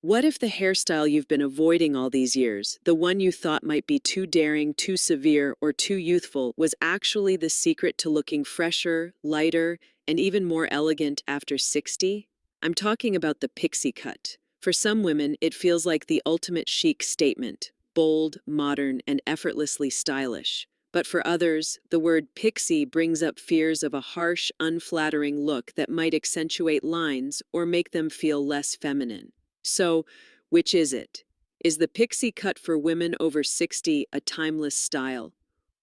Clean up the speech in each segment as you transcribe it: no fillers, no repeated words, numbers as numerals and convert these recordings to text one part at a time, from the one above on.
What if the hairstyle you've been avoiding all these years, the one you thought might be too daring, too severe, or too youthful, was actually the secret to looking fresher, lighter, and even more elegant after 60? I'm talking about the pixie cut. For some women, it feels like the ultimate chic statement, bold, modern, and effortlessly stylish. But for others, the word pixie brings up fears of a harsh, unflattering look that might accentuate lines or make them feel less feminine. So, which is it? Is the pixie cut for women over 60 a timeless style,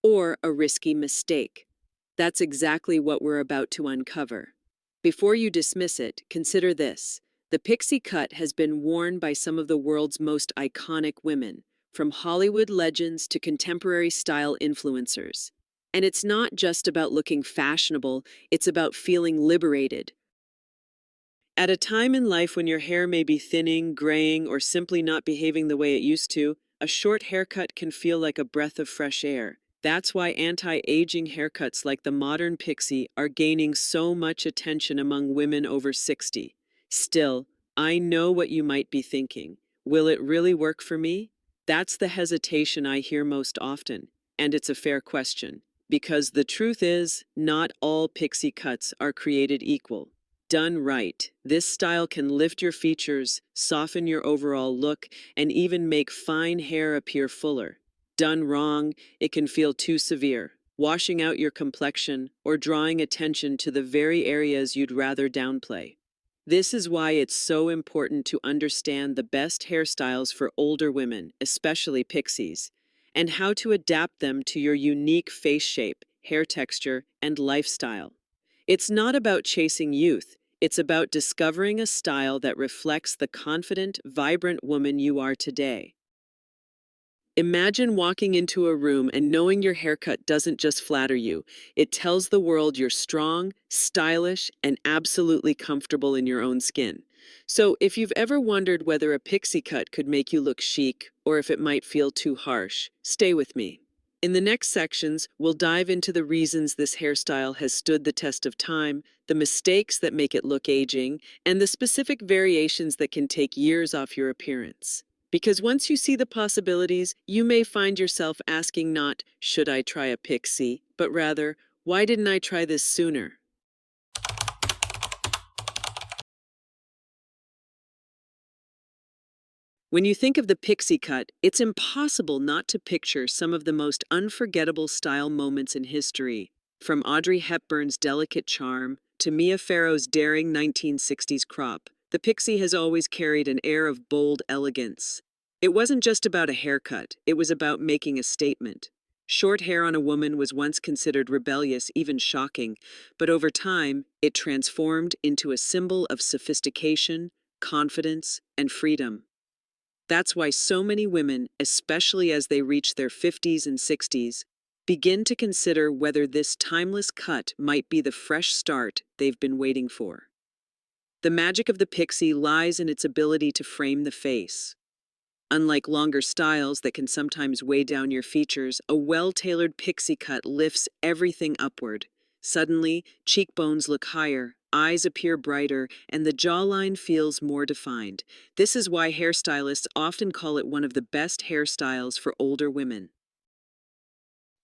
or a risky mistake? That's exactly what we're about to uncover. Before you dismiss it, consider this. The pixie cut has been worn by some of the world's most iconic women, from Hollywood legends to contemporary style influencers. And it's not just about looking fashionable, it's about feeling liberated. At a time in life when your hair may be thinning, graying, or simply not behaving the way it used to, a short haircut can feel like a breath of fresh air. That's why anti-aging haircuts like the modern pixie are gaining so much attention among women over 60. Still, I know what you might be thinking. Will it really work for me? That's the hesitation I hear most often, and it's a fair question. Because the truth is, not all pixie cuts are created equal. Done right, this style can lift your features, soften your overall look, and even make fine hair appear fuller. Done wrong, it can feel too severe, washing out your complexion or drawing attention to the very areas you'd rather downplay. This is why it's so important to understand the best hairstyles for older women, especially pixies, and how to adapt them to your unique face shape, hair texture, and lifestyle. It's not about chasing youth, it's about discovering a style that reflects the confident, vibrant woman you are today. Imagine walking into a room and knowing your haircut doesn't just flatter you, it tells the world you're strong, stylish, and absolutely comfortable in your own skin. So, if you've ever wondered whether a pixie cut could make you look chic or if it might feel too harsh, stay with me. In the next sections, we'll dive into the reasons this hairstyle has stood the test of time, the mistakes that make it look aging, and the specific variations that can take years off your appearance. Because once you see the possibilities, you may find yourself asking not, should I try a pixie, but rather, why didn't I try this sooner? When you think of the pixie cut, it's impossible not to picture some of the most unforgettable style moments in history, from Audrey Hepburn's delicate charm to Mia Farrow's daring 1960s crop. The pixie has always carried an air of bold elegance. It wasn't just about a haircut, it was about making a statement. Short hair on a woman was once considered rebellious, even shocking, but over time, it transformed into a symbol of sophistication, confidence, and freedom. That's why so many women, especially as they reach their 50s and 60s, begin to consider whether this timeless cut might be the fresh start they've been waiting for. The magic of the pixie lies in its ability to frame the face. Unlike longer styles that can sometimes weigh down your features, a well-tailored pixie cut lifts everything upward. Suddenly, cheekbones look higher, eyes appear brighter, and the jawline feels more defined. This is why hairstylists often call it one of the best hairstyles for older women.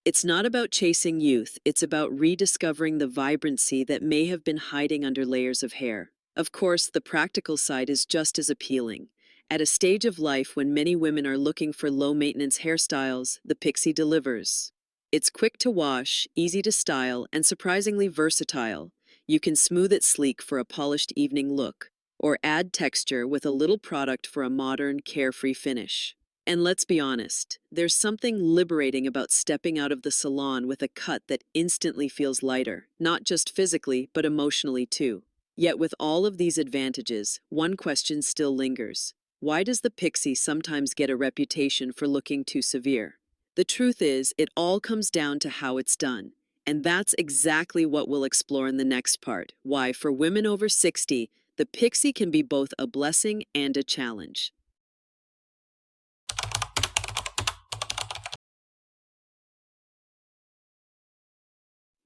It's not about chasing youth, it's about rediscovering the vibrancy that may have been hiding under layers of hair. Of course, the practical side is just as appealing. At a stage of life when many women are looking for low-maintenance hairstyles, the pixie delivers. It's quick to wash, easy to style, and surprisingly versatile. You can smooth it sleek for a polished evening look, or add texture with a little product for a modern, carefree finish. And let's be honest, there's something liberating about stepping out of the salon with a cut that instantly feels lighter, not just physically, but emotionally too. Yet with all of these advantages, one question still lingers. Why does the pixie sometimes get a reputation for looking too severe? The truth is, it all comes down to how it's done. And that's exactly what we'll explore in the next part. Why, for women over 60, the pixie can be both a blessing and a challenge.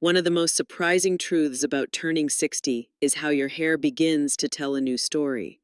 One of the most surprising truths about turning 60 is how your hair begins to tell a new story.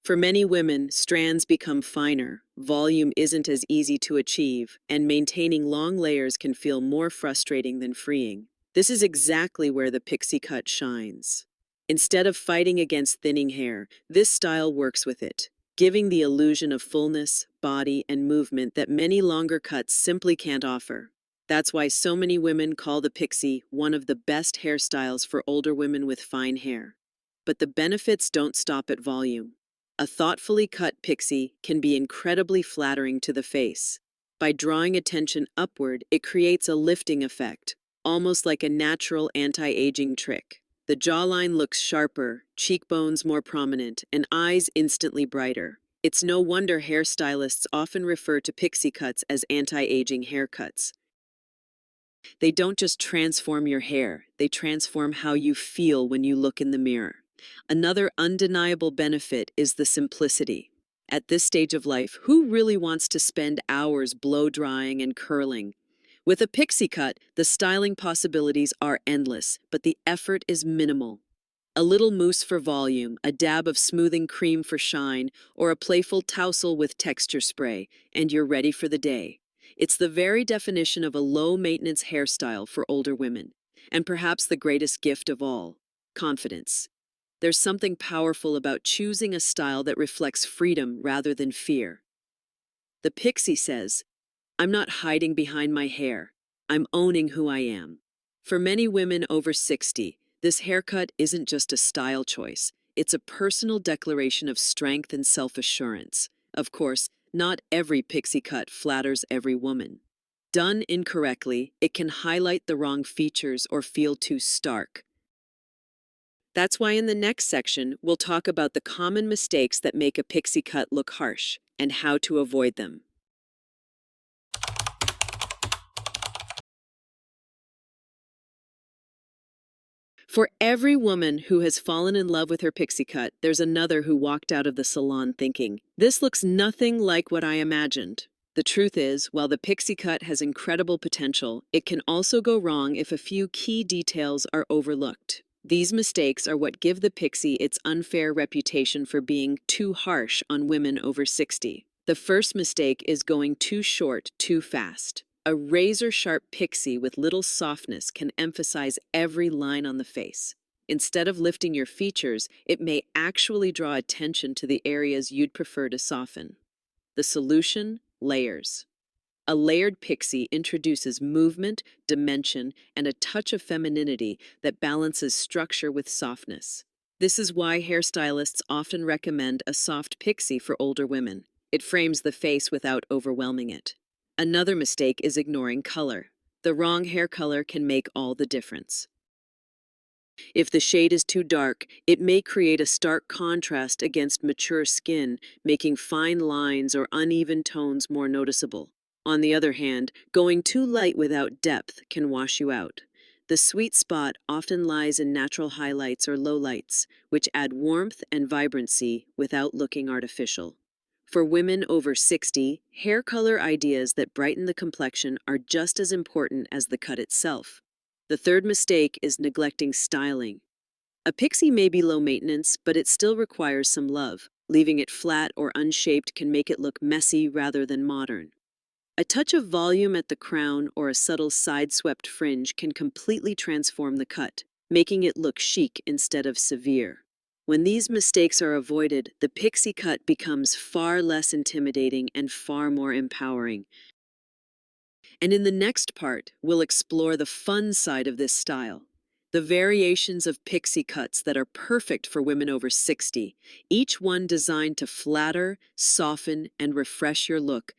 For many women, strands become finer, volume isn't as easy to achieve, and maintaining long layers can feel more frustrating than freeing. This is exactly where the pixie cut shines. Instead of fighting against thinning hair, this style works with it, giving the illusion of fullness, body, and movement that many longer cuts simply can't offer. That's why so many women call the pixie one of the best hairstyles for older women with fine hair. But the benefits don't stop at volume. A thoughtfully cut pixie can be incredibly flattering to the face. By drawing attention upward, it creates a lifting effect, almost like a natural anti-aging trick. The jawline looks sharper, cheekbones more prominent, and eyes instantly brighter. It's no wonder hairstylists often refer to pixie cuts as anti-aging haircuts. They don't just transform your hair, they transform how you feel when you look in the mirror. Another undeniable benefit is the simplicity. At this stage of life, who really wants to spend hours blow drying and curling? With a pixie cut, the styling possibilities are endless, but the effort is minimal. A little mousse for volume, a dab of smoothing cream for shine, or a playful tousle with texture spray, and you're ready for the day. It's the very definition of a low-maintenance hairstyle for older women. And perhaps the greatest gift of all, confidence. There's something powerful about choosing a style that reflects freedom rather than fear. The pixie says, "I'm not hiding behind my hair. I'm owning who I am." For many women over 60, this haircut isn't just a style choice. It's a personal declaration of strength and self-assurance. Of course, not every pixie cut flatters every woman. Done incorrectly, it can highlight the wrong features or feel too stark. That's why in the next section, we'll talk about the common mistakes that make a pixie cut look harsh and how to avoid them. For every woman who has fallen in love with her pixie cut, there's another who walked out of the salon thinking, "This looks nothing like what I imagined." The truth is, while the pixie cut has incredible potential, it can also go wrong if a few key details are overlooked. These mistakes are what give the pixie its unfair reputation for being too harsh on women over 60. The first mistake is going too short too fast. A razor-sharp pixie with little softness can emphasize every line on the face. Instead of lifting your features, it may actually draw attention to the areas you'd prefer to soften. The solution? Layers. A layered pixie introduces movement, dimension, and a touch of femininity that balances structure with softness. This is why hairstylists often recommend a soft pixie for older women. It frames the face without overwhelming it. Another mistake is ignoring color. The wrong hair color can make all the difference. If the shade is too dark, it may create a stark contrast against mature skin, making fine lines or uneven tones more noticeable. On the other hand, going too light without depth can wash you out. The sweet spot often lies in natural highlights or lowlights, which add warmth and vibrancy without looking artificial. For women over 60, hair color ideas that brighten the complexion are just as important as the cut itself. The third mistake is neglecting styling. A pixie may be low maintenance, but it still requires some love. Leaving it flat or unshaped can make it look messy rather than modern. A touch of volume at the crown or a subtle side-swept fringe can completely transform the cut, making it look chic instead of severe. When these mistakes are avoided, the pixie cut becomes far less intimidating and far more empowering. And in the next part, we'll explore the fun side of this style. The variations of pixie cuts that are perfect for women over 60, each one designed to flatter, soften, and refresh your look.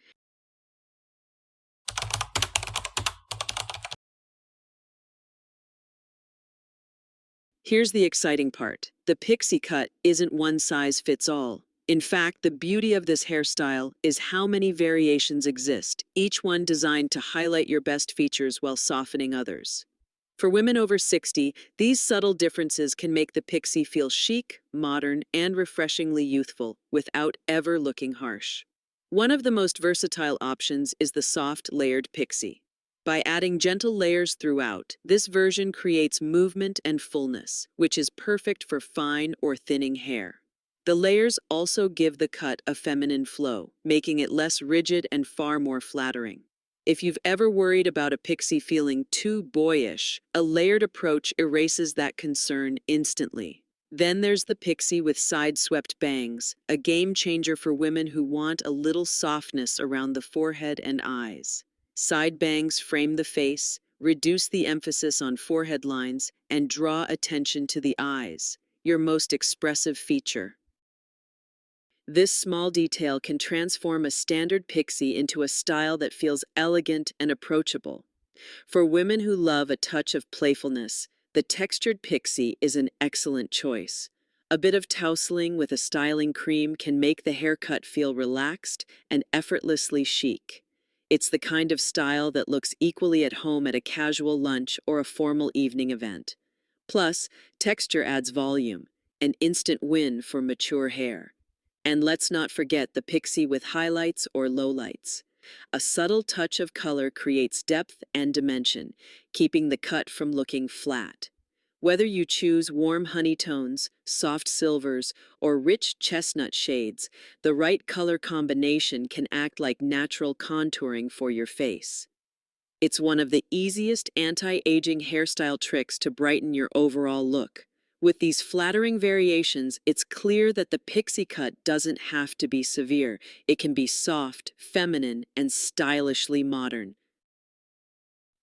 Here's the exciting part. The pixie cut isn't one size fits all. In fact, the beauty of this hairstyle is how many variations exist, each one designed to highlight your best features while softening others. For women over 60, these subtle differences can make the pixie feel chic, modern, and refreshingly youthful without ever looking harsh. One of the most versatile options is the soft, layered pixie. By adding gentle layers throughout, this version creates movement and fullness, which is perfect for fine or thinning hair. The layers also give the cut a feminine flow, making it less rigid and far more flattering. If you've ever worried about a pixie feeling too boyish, a layered approach erases that concern instantly. Then there's the pixie with side-swept bangs, a game changer for women who want a little softness around the forehead and eyes. Side bangs frame the face, reduce the emphasis on forehead lines, and draw attention to the eyes, your most expressive feature. This small detail can transform a standard pixie into a style that feels elegant and approachable. For women who love a touch of playfulness, the textured pixie is an excellent choice. A bit of tousling with a styling cream can make the haircut feel relaxed and effortlessly chic. It's the kind of style that looks equally at home at a casual lunch or a formal evening event. Plus, texture adds volume, an instant win for mature hair. And let's not forget the pixie with highlights or lowlights. A subtle touch of color creates depth and dimension, keeping the cut from looking flat. Whether you choose warm honey tones, soft silvers, or rich chestnut shades, the right color combination can act like natural contouring for your face. It's one of the easiest anti-aging hairstyle tricks to brighten your overall look. With these flattering variations, it's clear that the pixie cut doesn't have to be severe. It can be soft, feminine, and stylishly modern.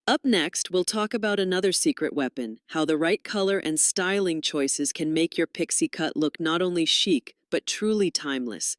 Up next, we'll talk about another secret weapon, how the right color and styling choices can make your pixie cut look not only chic, but truly timeless.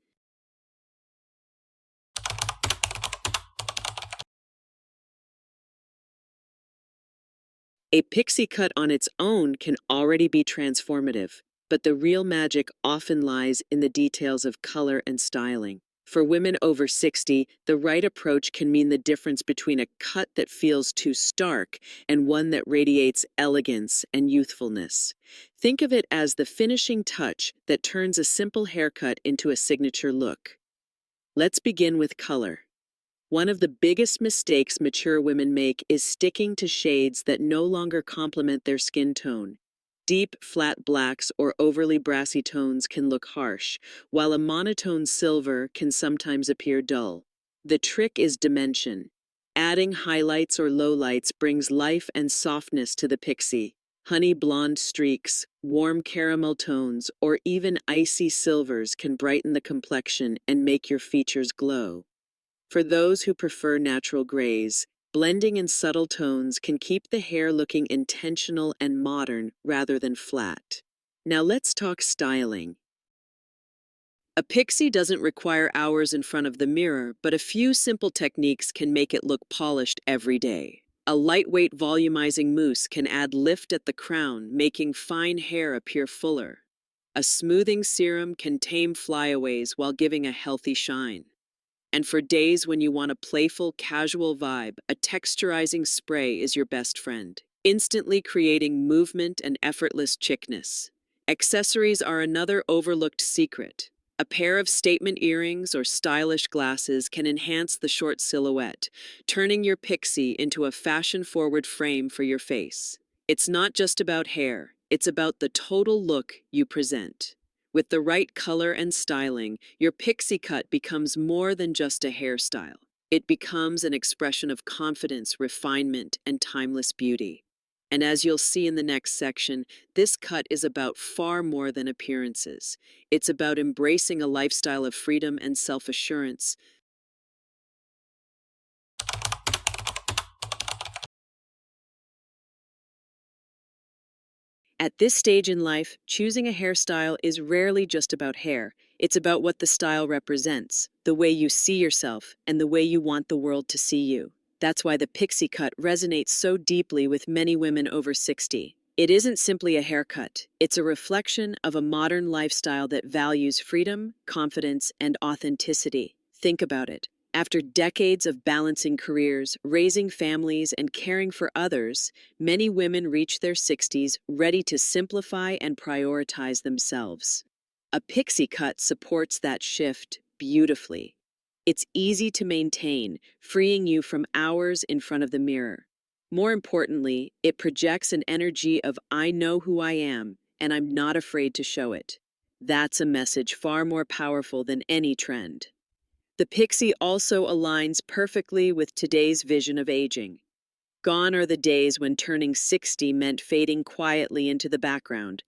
A pixie cut on its own can already be transformative, but the real magic often lies in the details of color and styling. For women over 60, the right approach can mean the difference between a cut that feels too stark and one that radiates elegance and youthfulness. Think of it as the finishing touch that turns a simple haircut into a signature look. Let's begin with color. One of the biggest mistakes mature women make is sticking to shades that no longer complement their skin tone. Deep, flat blacks or overly brassy tones can look harsh, while a monotone silver can sometimes appear dull. The trick is dimension. Adding highlights or lowlights brings life and softness to the pixie. Honey blonde streaks, warm caramel tones, or even icy silvers can brighten the complexion and make your features glow. For those who prefer natural grays, blending in subtle tones can keep the hair looking intentional and modern rather than flat. Now let's talk styling. A pixie doesn't require hours in front of the mirror, but a few simple techniques can make it look polished every day. A lightweight volumizing mousse can add lift at the crown, making fine hair appear fuller. A smoothing serum can tame flyaways while giving a healthy shine. And for days when you want a playful, casual vibe, a texturizing spray is your best friend, instantly creating movement and effortless chickness. Accessories are another overlooked secret. A pair of statement earrings or stylish glasses can enhance the short silhouette, turning your pixie into a fashion-forward frame for your face. It's not just about hair, it's about the total look you present. With the right color and styling, your pixie cut becomes more than just a hairstyle. It becomes an expression of confidence, refinement, and timeless beauty. And as you'll see in the next section, this cut is about far more than appearances. It's about embracing a lifestyle of freedom and self-assurance. At this stage in life, choosing a hairstyle is rarely just about hair. It's about what the style represents, the way you see yourself, and the way you want the world to see you. That's why the pixie cut resonates so deeply with many women over 60. It isn't simply a haircut. It's a reflection of a modern lifestyle that values freedom, confidence, and authenticity. Think about it. After decades of balancing careers, raising families, and caring for others, many women reach their 60s ready to simplify and prioritize themselves. A pixie cut supports that shift beautifully. It's easy to maintain, freeing you from hours in front of the mirror. More importantly, it projects an energy of "I know who I am, and I'm not afraid to show it." That's a message far more powerful than any trend. The Pixie also aligns perfectly with today's vision of aging. Gone are the days when turning 60 meant fading quietly into the background.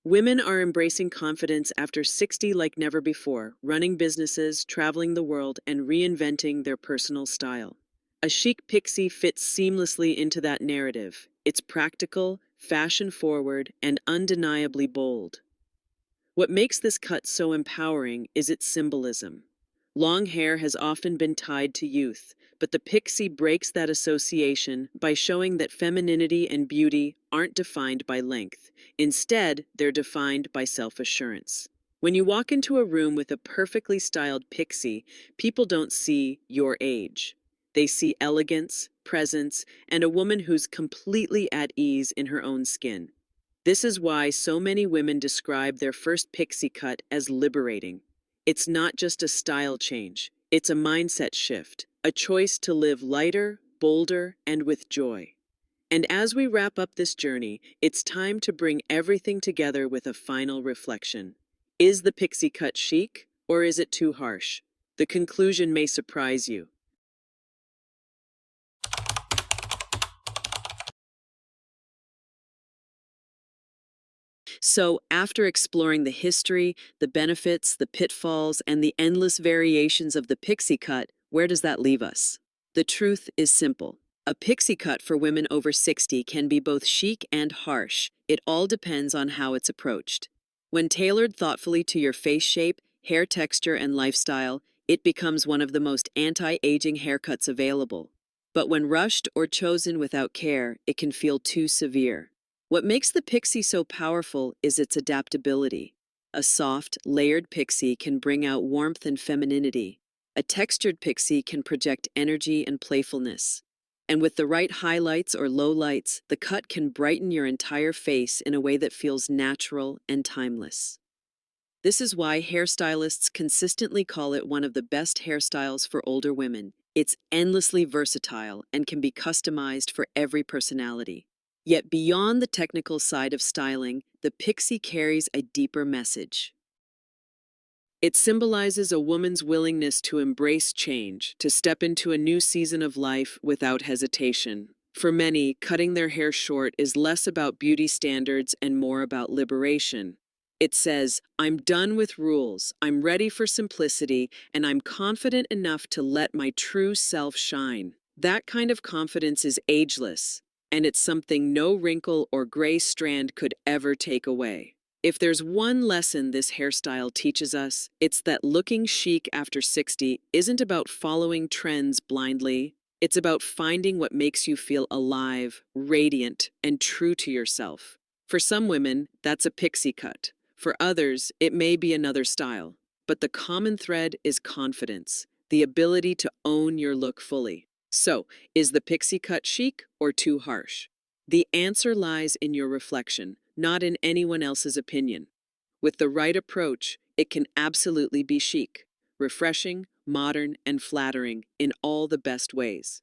Women are embracing confidence after 60 like never before, running businesses, traveling the world, and reinventing their personal style. A chic pixie fits seamlessly into that narrative. It's practical, fashion forward, and undeniably bold. What makes this cut so empowering is its symbolism. Long hair has often been tied to youth, but the pixie breaks that association by showing that femininity and beauty aren't defined by length. Instead, they're defined by self-assurance. When you walk into a room with a perfectly styled pixie, people don't see your age. They see elegance, presence, and a woman who's completely at ease in her own skin. This is why so many women describe their first pixie cut as liberating. It's not just a style change, it's a mindset shift, a choice to live lighter, bolder, and with joy. And as we wrap up this journey, it's time to bring everything together with a final reflection. Is the pixie cut chic, or is it too harsh? The conclusion may surprise you. So, after exploring the history, the benefits, the pitfalls, and the endless variations of the pixie cut, where does that leave us? The truth is simple. A pixie cut for women over 60 can be both chic and harsh. It all depends on how it's approached. When tailored thoughtfully to your face shape, hair texture, and lifestyle, it becomes one of the most anti-aging haircuts available. But when rushed or chosen without care, it can feel too severe. What makes the pixie so powerful is its adaptability. A soft, layered pixie can bring out warmth and femininity. A textured pixie can project energy and playfulness. And with the right highlights or lowlights, the cut can brighten your entire face in a way that feels natural and timeless. This is why hairstylists consistently call it one of the best hairstyles for older women. It's endlessly versatile and can be customized for every personality. Yet beyond the technical side of styling, the pixie carries a deeper message. It symbolizes a woman's willingness to embrace change, to step into a new season of life without hesitation. For many, cutting their hair short is less about beauty standards and more about liberation. It says, I'm done with rules, I'm ready for simplicity, and I'm confident enough to let my true self shine. That kind of confidence is ageless, and it's something no wrinkle or gray strand could ever take away. If there's one lesson this hairstyle teaches us, it's that looking chic after 60 isn't about following trends blindly. It's about finding what makes you feel alive, radiant, and true to yourself. For some women, that's a pixie cut. For others, it may be another style. But the common thread is confidence, the ability to own your look fully. So, is the pixie cut chic or too harsh? The answer lies in your reflection, not in anyone else's opinion. With the right approach, it can absolutely be chic, refreshing, modern, and flattering in all the best ways.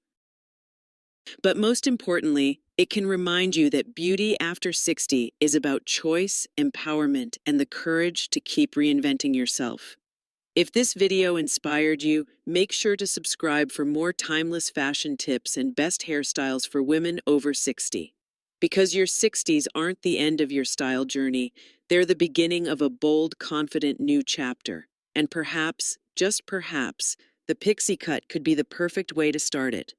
But most importantly, it can remind you that beauty after 60 is about choice, empowerment, and the courage to keep reinventing yourself. If this video inspired you, make sure to subscribe for more timeless fashion tips and best hairstyles for women over 60. Because your 60s aren't the end of your style journey, they're the beginning of a bold, confident new chapter. And perhaps, just perhaps, the pixie cut could be the perfect way to start it.